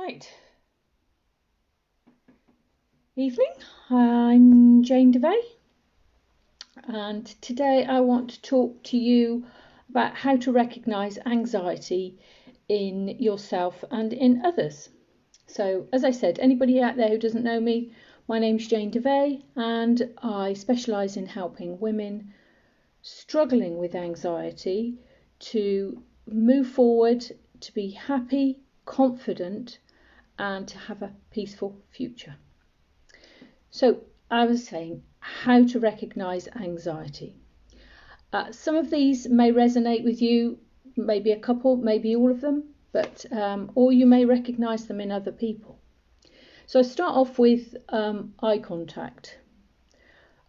Right. Evening. I'm Jane DeVay, and today I want to talk to you about how to recognise anxiety in yourself and in others. So, as I said, anybody out there who doesn't know me, my name's Jane DeVay, and I specialise in helping women struggling with anxiety to move forward, to be happy, confident, and to have a peaceful future. So I was saying how to recognise anxiety. Some of these may resonate with you, maybe a couple, maybe all of them, but or you may recognise them in other people. So I start off with eye contact.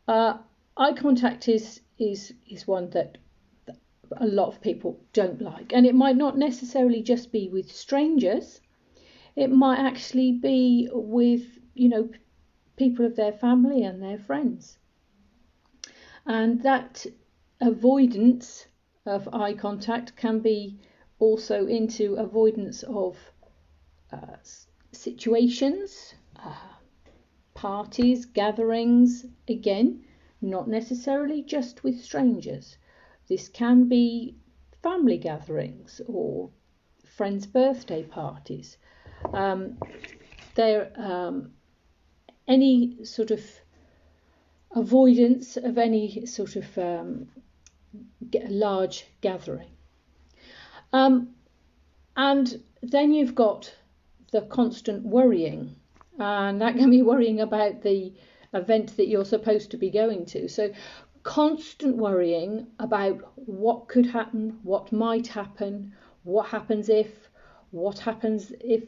Eye contact is one that a lot of people don't like, and it might not necessarily just be with strangers. It might actually be with, people of their family and their friends. And that avoidance of eye contact can be also into avoidance of situations, parties, gatherings, again, not necessarily just with strangers. This can be family gatherings or friends' birthday parties. Any sort of avoidance of any sort of large gathering. And then you've got the constant worrying, and that can be worrying about the event that you're supposed to be going to. So constant worrying about what could happen, what might happen, what happens if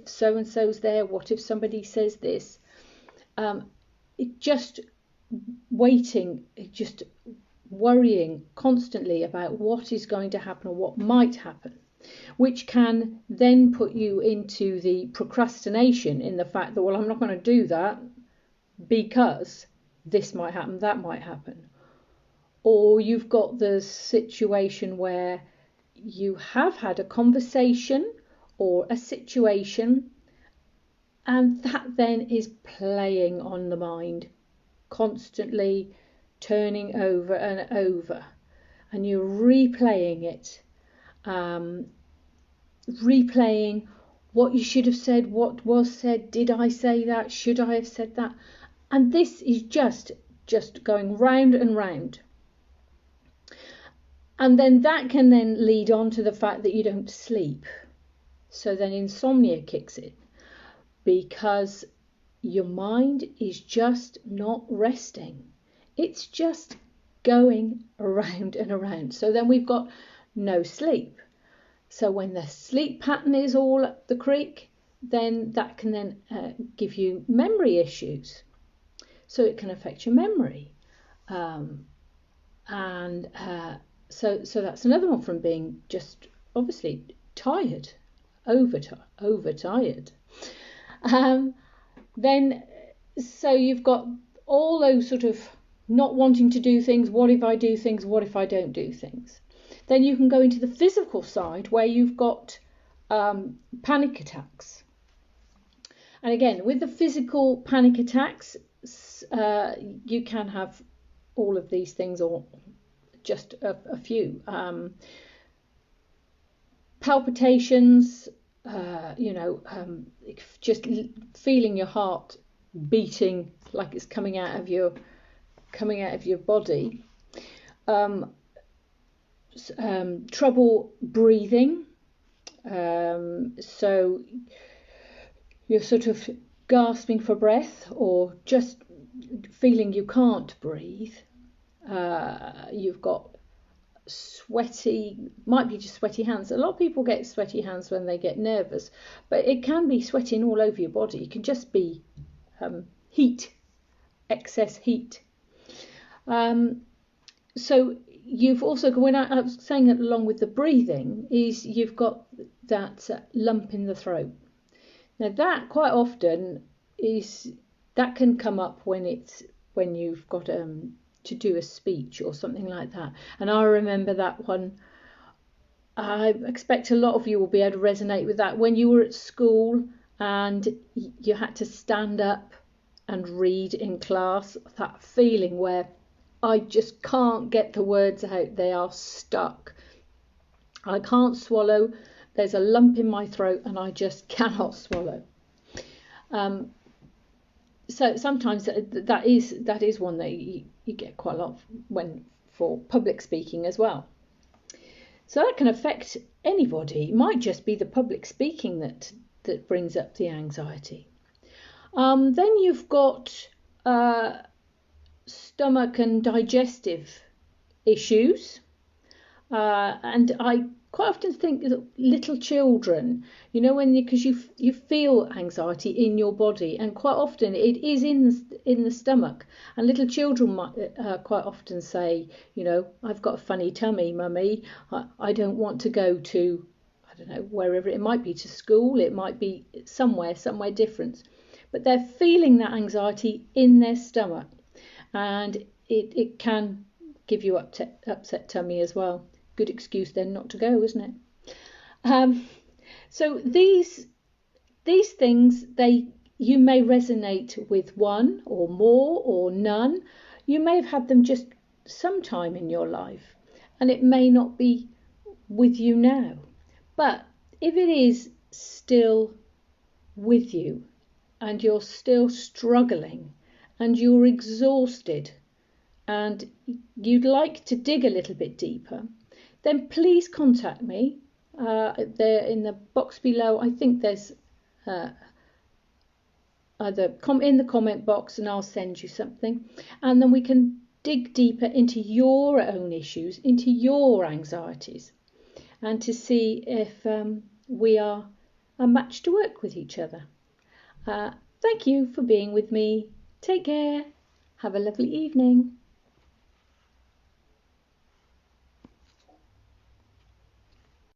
so and so's there, what if somebody says this. Just worrying constantly about what is going to happen or what might happen, which can then put you into the procrastination in the fact that, well, I'm not going to do that because this might happen, that might happen. Or you've got the situation where you have had a conversation or a situation, and that then is playing on the mind, constantly turning over and over, and you're replaying it, replaying what you should have said, what was said, did I say that, should I have said that, and this is just going round and round. And then that can then lead on to the fact that you don't sleep. So then insomnia kicks in, because your mind is just not resting. It's just going around and around. So then we've got no sleep. So when the sleep pattern is all up the creek, then that can then give you memory issues. So it can affect your memory. So that's another one from being just obviously tired, overtired. Then, so you've got all those sort of not wanting to do things. What if I do things? What if I don't do things? Then you can go into the physical side where you've got panic attacks. And again, with the physical panic attacks, you can have all of these things or just a few. Palpitations, just feeling your heart beating like it's coming out of your body. Trouble breathing, so you're sort of gasping for breath or just feeling you can't breathe. You've got might be just sweaty hands. A lot of people get sweaty hands when they get nervous, but it can be sweating all over your body. It can just be heat, excess heat. So you've also, when I was saying it along with the breathing, is you've got that lump in the throat. Now that quite often that can come up when you've got to do a speech or something like that. And I remember that one. I expect a lot of you will be able to resonate with that. When you were at school and you had to stand up and read in class, that feeling where I just can't get the words out, they are stuck. I can't swallow, there's a lump in my throat and I just cannot swallow. So sometimes that is one that you get quite a lot when for public speaking as well. So that can affect anybody. It might just be the public speaking that brings up the anxiety. Then you've got stomach and digestive issues. And I quite often think that little children, because you feel anxiety in your body, and quite often it is in the stomach. And little children might quite often say, I've got a funny tummy, mummy. I don't want to go to, I don't know, wherever it might be, to school. It might be somewhere different, but they're feeling that anxiety in their stomach, and it can give you upset tummy as well. Good excuse then not to go, isn't it? So these things, you may resonate with one or more or none. You may have had them just sometime in your life, and it may not be with you now. But if it is still with you, and you're still struggling, and you're exhausted, and you'd like to dig a little bit deeper, then please contact me. There in the box below, I think there's either in the comment box, and I'll send you something, and then we can dig deeper into your own issues, into your anxieties, and to see if we are a match to work with each other. Thank you for being with me. Take care. Have a lovely evening.